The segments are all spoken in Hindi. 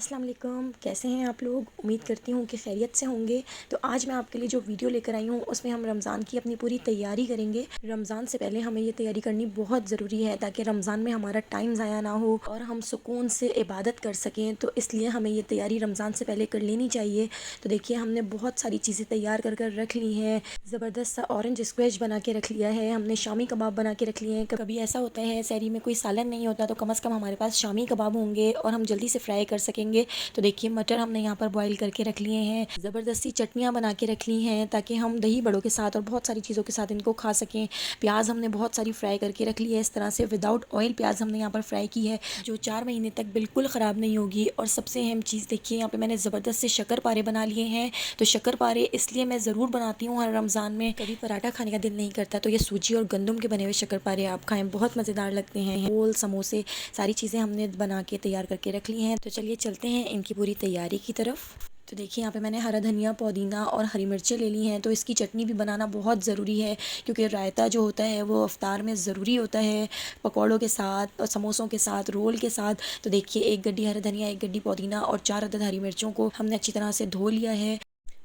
अस्सलाम वालेकुम। कैसे हैं आप लोग? उम्मीद करती हूँ कि खैरियत से होंगे। तो आज मैं आपके लिए जो वीडियो लेकर आई हूँ उसमें हम रमज़ान की अपनी पूरी तैयारी करेंगे। रमज़ान से पहले हमें ये तैयारी करनी बहुत ज़रूरी है ताकि रमज़ान में हमारा टाइम ज़ाया ना हो और हम सुकून से इबादत कर सकें। तो इसलिए हमें ये तैयारी रमज़ान से पहले कर लेनी चाहिए। तो देखिए, हमने बहुत सारी चीज़ें तैयार कर कर रख ली हैं। ज़बरदस्त सा ऑरेंज स्क्वैश बना के रख लिया है हमने, शामी कबाब बना के रख लिए हैं। कभी ऐसा होता है सहरी में कोई सालन नहीं होता तो कम से कम हमारे पास शामी कबाब होंगे और हम जल्दी से फ्राई कर सकेंगे। तो देखिए, मटर हमने यहाँ पर बॉईल करके रख लिए हैं। ज़बरदस्ती चटनियाँ बना के रख ली हैं ताकि हम दही बड़ों के साथ और बहुत सारी चीज़ों के साथ इनको खा सकें। प्याज हमने बहुत सारी फ्राई करके रख ली है इस तरह से, विदाउट ऑयल प्याज हमने यहाँ पर फ्राई की है जो 4 महीने तक बिल्कुल ख़राब नहीं होगी। और सबसे अहम चीज़ देखिए, यहाँ पे मैंने ज़बरदस्त से शक्कर पारे बना लिए हैं। तो शक्कर पारे इसलिए मैं ज़रूर बनाती हूँ हर रमज़ान में। कभी पराठा खाने का दिल नहीं करता तो ये सूजी और गंदम के बने हुए शक्कर पारे आप खाएं, बहुत मज़ेदार लगते हैं। रोल, समोसे, सारी चीज़ें हमने बना के तैयार करके रख ली हैं। तो चलिए चलते हैं इनकी पूरी तैयारी की तरफ। तो देखिए, यहाँ पे मैंने हरा धनिया, पुदीना और हरी मिर्चें ले ली हैं। तो इसकी चटनी भी बनाना बहुत ज़रूरी है क्योंकि रायता जो होता है वो इफ्तार में ज़रूरी होता है, पकौड़ों के साथ और समोसों के साथ, रोल के साथ। तो देखिए, एक गड्डी हरा धनिया, एक गड्डी पुदीना और 4 अदद हरी मिर्चों को हमने अच्छी तरह से धो लिया है।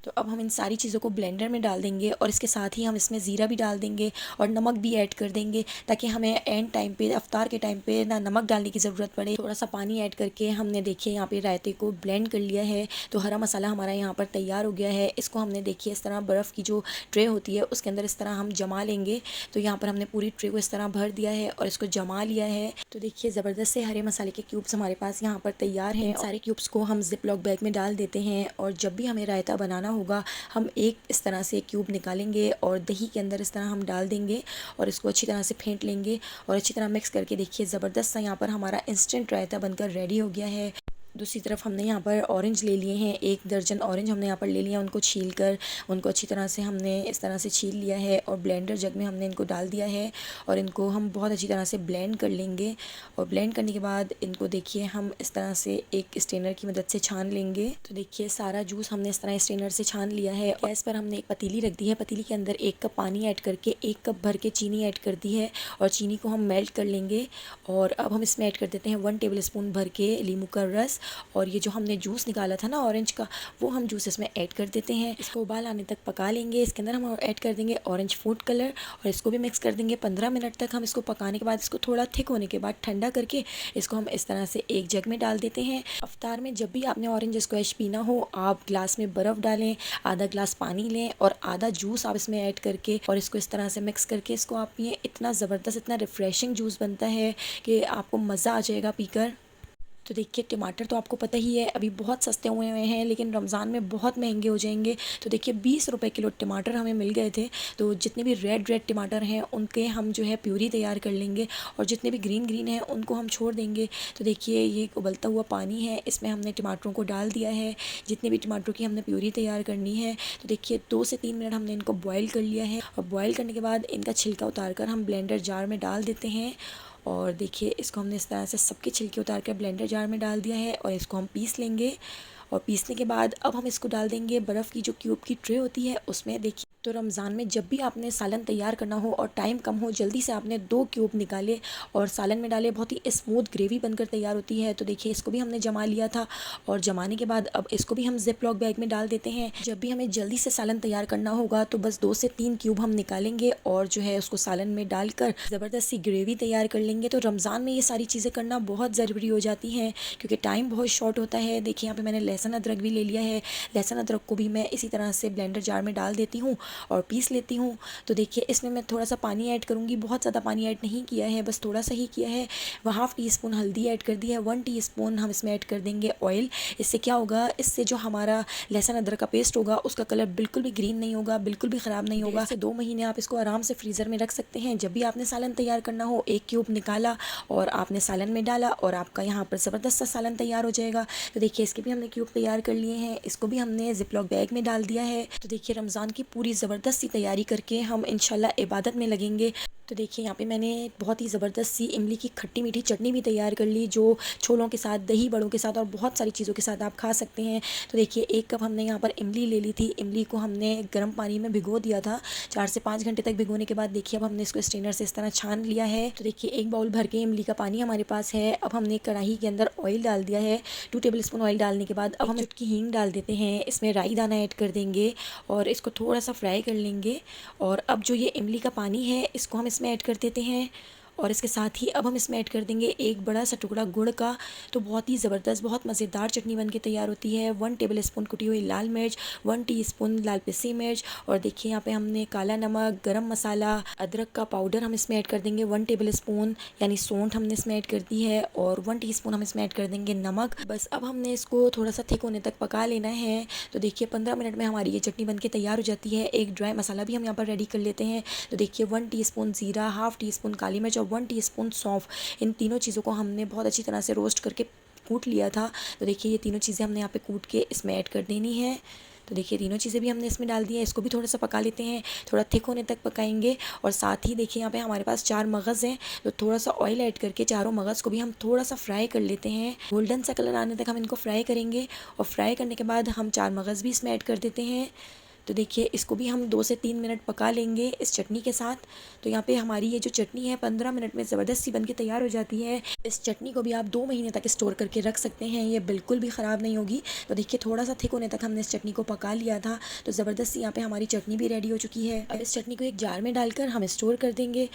तो अब हम इन सारी चीज़ों को ब्लेंडर में डाल देंगे और इसके साथ ही हम इसमें ज़ीरा भी डाल देंगे और नमक भी ऐड कर देंगे ताकि हमें एंड टाइम पे, अफ्तार के टाइम पे ना नमक डालने की ज़रूरत पड़े। थोड़ा सा पानी ऐड करके हमने देखिए यहाँ पे रायते को ब्लेंड कर लिया है। तो हरा मसाला हमारा यहाँ पर तैयार हो गया है। इसको हमने देखिए इस तरह बर्फ़ की जो ट्रे होती है उसके अंदर इस तरह हम जमा लेंगे। तो यहाँ पर हमने पूरी ट्रे को इस तरह भर दिया है और इसको जमा लिया है। तो देखिए, ज़बरदस्त से हरे मसाले के क्यूब्स हमारे पास यहाँ पर तैयार हैं। सारे क्यूब्स को हम जिप लॉक बैग में डाल देते हैं और जब भी हमें रायता बनाना होगा हम एक इस तरह से क्यूब निकालेंगे और दही के अंदर इस तरह हम डाल देंगे और इसको अच्छी तरह से फेंट लेंगे और अच्छी तरह मिक्स करके देखिए, ज़बरदस्त सा यहाँ पर हमारा इंस्टेंट रायता बनकर रेडी हो गया है। दूसरी तरफ हमने यहाँ पर ऑरेंज ले लिए हैं, 1 दर्जन ऑरेंज हमने यहाँ पर ले लिया। उनको छील कर उनको अच्छी तरह से हमने इस तरह से छील लिया है और ब्लेंडर जग में हमने इनको डाल दिया है और इनको हम बहुत अच्छी तरह से ब्लेंड कर लेंगे। और ब्लेंड करने के बाद इनको देखिए हम इस तरह से एक स्ट्रेनर की मदद से छान लेंगे। तो देखिए, सारा जूस हमने इस तरह स्ट्रेनर से छान लिया है। गैस पर हमने एक पतीली रख दी है, पतीली के अंदर 1 कप पानी ऐड करके 1 कप भर के चीनी ऐड कर दी है और चीनी को हम मेल्ट कर लेंगे। और अब हम इसमें ऐड कर देते हैं 1 टेबल स्पून भर के नींबू का रस और ये जो हमने जूस निकाला था ना ऑरेंज का, वो हम जूस इसमें ऐड कर देते हैं। इसको उबाल आने तक पका लेंगे। इसके अंदर हम ऐड कर देंगे ऑरेंज फूड कलर और इसको भी मिक्स कर देंगे। 15 मिनट तक हम इसको पकाने के बाद इसको थोड़ा थिक होने के बाद ठंडा करके इसको हम इस तरह से एक जग में डाल देते हैं। अफ्तार में जब भी आपने ऑरेंज स्क्वैश पीना हो, आप ग्लास में बर्फ़ डालें, आधा ग्लास पानी लें और आधा जूस आप इसमें ऐड करके और इसको इस तरह से मिक्स करके इसको आप पिए। इतना ज़बरदस्त, इतना रिफ़्रेशिंग जूस बनता है कि आपको मज़ा आ जाएगा पीकर। तो देखिए, टमाटर तो आपको पता ही है अभी बहुत सस्ते हुए हैं लेकिन रमज़ान में बहुत महंगे हो जाएंगे। तो देखिए, 20 रुपए किलो टमाटर हमें मिल गए थे। तो जितने भी रेड रेड टमाटर हैं उनके हम जो है प्यूरी तैयार कर लेंगे और जितने भी ग्रीन ग्रीन हैं उनको हम छोड़ देंगे। तो देखिए, ये उबलता हुआ पानी है, इसमें हमने टमाटरों को डाल दिया है। जितने भी टमाटरों की हमने प्यूरी तैयार करनी है। तो देखिए, 2 से 3 मिनट हमने इनको बॉयल कर लिया है और बॉयल करने के बाद इनका छिलका उतार कर हम ब्लेंडर जार में डाल देते हैं। और देखिए, इसको हमने इस तरह से सबके छिलके उतार कर ब्लेंडर जार में डाल दिया है और इसको हम पीस लेंगे। और पीसने के बाद अब हम इसको डाल देंगे बर्फ़ की जो क्यूब की ट्रे होती है उसमें। देखिए, तो रमज़ान में जब भी आपने सालन तैयार करना हो और टाइम कम हो, जल्दी से आपने 2 क्यूब निकाले और सालन में डाले, बहुत ही स्मूथ ग्रेवी बनकर तैयार होती है। तो देखिए, इसको भी हमने जमा लिया था और जमाने के बाद अब इसको भी हम जिप लॉक बैग में डाल देते हैं। जब भी हमें जल्दी से सालन तैयार करना होगा तो बस 2 से 3 क्यूब हम निकालेंगे और जो है उसको सालन में डालकर ज़बरदस्त सी ग्रेवी तैयार कर लेंगे। तो रमज़ान में ये सारी चीज़ें करना बहुत ज़रूरी हो जाती हैं क्योंकि टाइम बहुत शॉर्ट होता है। देखिए, यहाँ पर मैंने लहसुन अदरक भी ले लिया है। लहसुन अदरक को भी मैं इसी तरह से ब्लेंडर जार में डाल देती हूँ और पीस लेती हूँ। तो देखिए, इसमें मैं थोड़ा सा पानी ऐड करूँगी, बहुत ज़्यादा पानी ऐड नहीं किया है, बस थोड़ा सा ही किया है। 1/2 टीस्पून हल्दी ऐड कर दी है, 1 टीस्पून हम इसमें ऐड कर देंगे ऑयल। इससे क्या होगा, इससे जो हमारा लहसुन अदरक का पेस्ट होगा उसका कलर बिल्कुल भी ग्रीन नहीं होगा, बिल्कुल भी ख़राब नहीं होगा। 2 महीने आप इसको आराम से फ्रीज़र में रख सकते हैं। जब भी आपने सालन तैयार करना हो, 1 क्यूब निकाला और आपने सालन में डाला और आपका यहाँ पर ज़बरदस्त सा सालन तैयार हो जाएगा। तो देखिए, इसके भी हमने क्यूब तैयार कर लिए हैं, इसको भी हमने जिप लॉक बैग में डाल दिया है। तो देखिए, रमज़ान की पूरी ज़बरदस्त सी तैयारी करके हम इंशाल्लाह इबादत में लगेंगे। तो देखिए यहाँ पे मैंने बहुत ही ज़बरदस्त सी इमली की खट्टी मीठी चटनी भी तैयार कर ली, जो छोलों के साथ, दही बड़ों के साथ और बहुत सारी चीज़ों के साथ आप खा सकते हैं। तो देखिए 1 कप हमने यहाँ पर इमली ले ली थी। इमली को हमने गर्म पानी में भिगो दिया था। 4 से 5 घंटे तक भिगोने के बाद देखिए अब हमने इसको स्ट्रेनर से इस तरह छान लिया है। तो देखिए 1 बाउल भर के इमली का पानी हमारे पास है। अब हमने कढ़ाई के अंदर ऑयल डाल दिया है। 2 टेबल स्पून ऑयल डालने के बाद अब हम चुटकी हींग डाल देते हैं। इसमें राई दाना ऐड कर देंगे और इसको थोड़ा सा फ्राई कर लेंगे। और अब जो ये इमली का पानी है इसको हम इसमें ऐड कर देते हैं। और इसके साथ ही अब हम इसमें ऐड कर देंगे 1 बड़ा सा टुकड़ा गुड़ का। तो बहुत ही ज़बरदस्त, बहुत मज़ेदार चटनी बन के तैयार होती है। 1 टेबल स्पून कुटी हुई लाल मिर्च, 1 टीस्पून लाल पिसी मिर्च, और देखिए यहाँ पे हमने काला नमक, गरम मसाला, अदरक का पाउडर हम इसमें ऐड कर देंगे 1 टेबल स्पून, यानी सौंठ हमने इसमें ऐड कर दी है, और 1 टीस्पून हम इसमें ऐड कर देंगे नमक। बस अब हमने इसको थोड़ा सा थिक होने तक पका लेना है। तो देखिए 15 मिनट में हमारी ये चटनी बन के तैयार हो जाती है। एक ड्राई मसाला भी हम यहाँ पर रेडी कर लेते हैं। तो देखिए 1 टीस्पून ज़ीरा, हाफ़ टीस्पून काली मिर्च और 1 टीस्पून सौंफ, इन तीनों चीज़ों को हमने बहुत अच्छी तरह से रोस्ट करके कूट लिया था। तो देखिए ये तीनों चीज़ें हमने यहाँ पे कूट के इसमें ऐड कर देनी है। तो देखिए तीनों चीज़ें भी हमने इसमें डाल दी है। इसको भी थोड़ा सा पका लेते हैं, थोड़ा थिक होने तक पकाएंगे। और साथ ही देखिए यहाँ पे हमारे पास 4 मगज़ हैं, तो थोड़ा सा ऑयल ऐड करके चारों मगज़ को भी हम थोड़ा सा फ्राई कर लेते हैं। गोल्डन सा कलर आने तक हम इनको फ्राई करेंगे, और फ्राई करने के बाद हम 4 मगज़ भी इसमें ऐड कर देते हैं। तो देखिए इसको भी हम 2 से 3 मिनट पका लेंगे इस चटनी के साथ। तो यहाँ पे हमारी ये जो चटनी है 15 मिनट में ज़बरदस्त सी बन के तैयार हो जाती है। इस चटनी को भी आप 2 महीने तक स्टोर करके रख सकते हैं, ये बिल्कुल भी ख़राब नहीं होगी। तो देखिए थोड़ा सा थिक होने तक हमने इस चटनी को पका लिया था। तो ज़बरदस्त सी यहाँ पे हमारी चटनी भी रेडी हो चुकी है। अब इस चटनी को एक जार में डालकर हम स्टोर कर देंगे।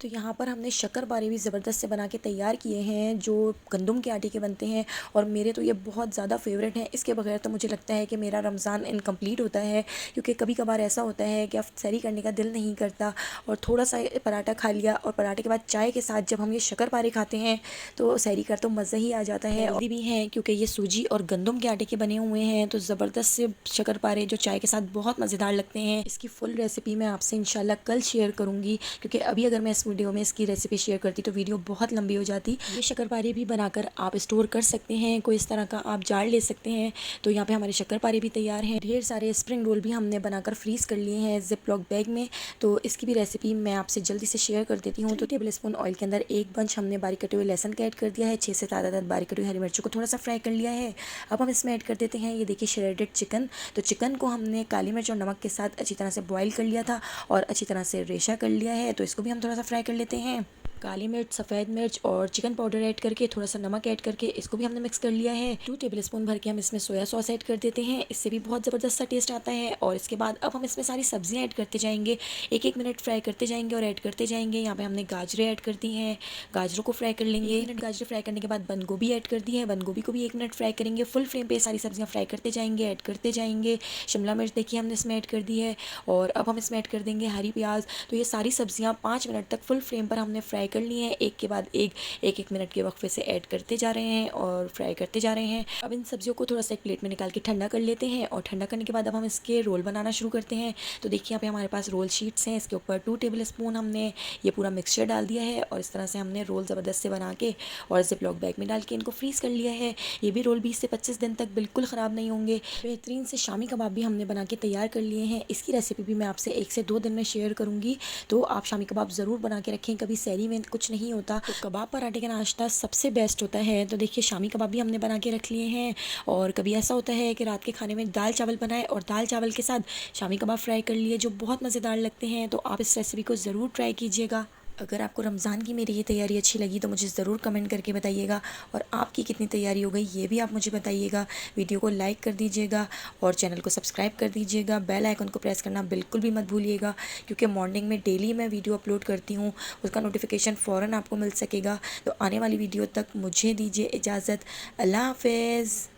तो यहाँ पर हमने शक्करपारे भी ज़बरदस्त से बना के तैयार किए हैं, जो गंदम के आटे के बनते हैं, और मेरे तो ये बहुत ज़्यादा फेवरेट हैं। इसके बगैर तो मुझे लगता है कि मेरा रमज़ान इनकम्प्लीट होता है, क्योंकि कभी कभार ऐसा होता है कि अब सैरी करने का दिल नहीं करता और थोड़ा सा पराठा खा लिया, और पराठे के बाद चाय के साथ जब हम ये शक्करपारे खाते हैं तो सैरी का तो मज़ा ही आ जाता है। और भी हैं क्योंकि ये सूजी और गंदम के आटे के बने हुए हैं, तो ज़बरदस्त से शक्करपारे जो चाय के साथ बहुत मज़ेदार लगते हैं। इसकी फुल रेसिपी मैं आपसे इंशाल्लाह कल शेयर करूँगी, क्योंकि अभी अगर मैं वीडियो में इसकी रेसिपी शेयर करती तो वीडियो बहुत लंबी हो जाती। ये शक्करपारे भी बनाकर आप स्टोर कर सकते हैं, कोई इस तरह का आप जार ले सकते हैं। तो यहाँ पे हमारे शक्करपारे भी तैयार हैं। ढेर सारे स्प्रिंग रोल भी हमने बनाकर फ्रीज कर लिए हैं जिप लॉक बैग में। तो इसकी भी रेसिपी मैं आपसे जल्दी से शेयर कर देती हूँ। तो टेबल स्पून ऑयल के अंदर 1 बंच हमने बारीक कटे हुए लहसुन का ऐड कर दिया है। 6 से 7 अदद बारीक कटी हुई हरी मिर्चों को थोड़ा सा फ्राई कर लिया है। अब हम इसमें ऐड कर देते हैं, ये देखिए, श्रेडेड चिकन। तो चिकन को हमने काली मिर्च और नमक के साथ अच्छी तरह से बॉईल कर लिया था और अच्छी तरह से रेशा कर लिया है। तो इसको भी हम थोड़ा सा फ्राई कर लेते हैं। काली मिर्च, सफ़ेद मिर्च और चिकन पाउडर ऐड करके, थोड़ा सा नमक ऐड करके इसको भी हमने मिक्स कर लिया है। 2 टेबल स्पून भर के हम इसमें सोया सॉस ऐड कर देते हैं, इससे भी बहुत ज़बरदस्त सा टेस्ट आता है। और इसके बाद अब हम इसमें सारी सब्जियां ऐड करते जाएंगे, 1-1 मिनट फ्राई करते जाएंगे और ऐड करते जाएंगे। यहाँ पे हमने गाजरें ऐड कर दी हैं, गाजरों को फ्राई कर लेंगे। 1 मिनट गाजरें फ्राई करने के बाद बंद गोभी ऐड कर दी है, बंद गोभी को भी 1 मिनट फ्राई करेंगे। फुल फ्लेम पे सारी सब्जियां फ्राई करते जाएंगे, ऐड करते जाएंगे। शिमला मिर्च देखिए हमने इसमें ऐड कर दी है, और अब हम इसमें ऐड कर देंगे हरी प्याज। तो ये सारी सब्जियां 5 मिनट तक फुल फ्लेम पर हमने फ्राई कर ली हैं, एक के बाद एक मिनट के वक्फे से ऐड करते जा रहे हैं और फ्राई करते जा रहे हैं। अब इन सब्जियों को थोड़ा सा एक प्लेट में निकाल के ठंडा कर लेते हैं, और ठंडा करने के बाद अब हम इसके रोल बनाना शुरू करते हैं। तो देखिए यहाँ पे हमारे पास रोल शीट्स हैं, इसके ऊपर 2 टेबल स्पून हमने ये पूरा मिक्सचर डाल दिया है, और इस तरह से हमने रोल ज़बरदस्त से बना के और जिप लॉक बैग में डाल के इनको फ्रीज़ कर लिया है। ये भी रोल 20 से 25 दिन तक बिल्कुल ख़राब नहीं होंगे। बेहतरीन से शामी कबाब भी हमने बना के तैयार कर लिए हैं, इसकी रेसिपी भी मैं आपसे 1 से 2 दिन में शेयर करूँगी। तो आप शामी कबाब ज़रूर बना के रखें, कभी सैरी में कुछ नहीं होता तो कबाब पराठे का नाश्ता सबसे बेस्ट होता है। तो देखिए शामी कबाब भी हमने बना के रख लिए हैं। और कभी ऐसा होता है कि रात के खाने में दाल चावल बनाए और दाल चावल के साथ शामी कबाब फ्राई कर लिए, जो बहुत मज़ेदार लगते हैं। तो आप इस रेसिपी को ज़रूर ट्राई कीजिएगा। अगर आपको रमज़ान की मेरी ये तैयारी अच्छी लगी तो मुझे ज़रूर कमेंट करके बताइएगा, और आपकी कितनी तैयारी हो गई ये भी आप मुझे बताइएगा। वीडियो को लाइक कर दीजिएगा और चैनल को सब्सक्राइब कर दीजिएगा। बेल आइकन को प्रेस करना बिल्कुल भी मत भूलिएगा, क्योंकि मॉर्निंग में डेली मैं वीडियो अपलोड करती हूँ, उसका नोटिफिकेशन फ़ौरन आपको मिल सकेगा। तो आने वाली वीडियो तक मुझे दीजिए इजाज़त। अल्लाह हाफ़िज़।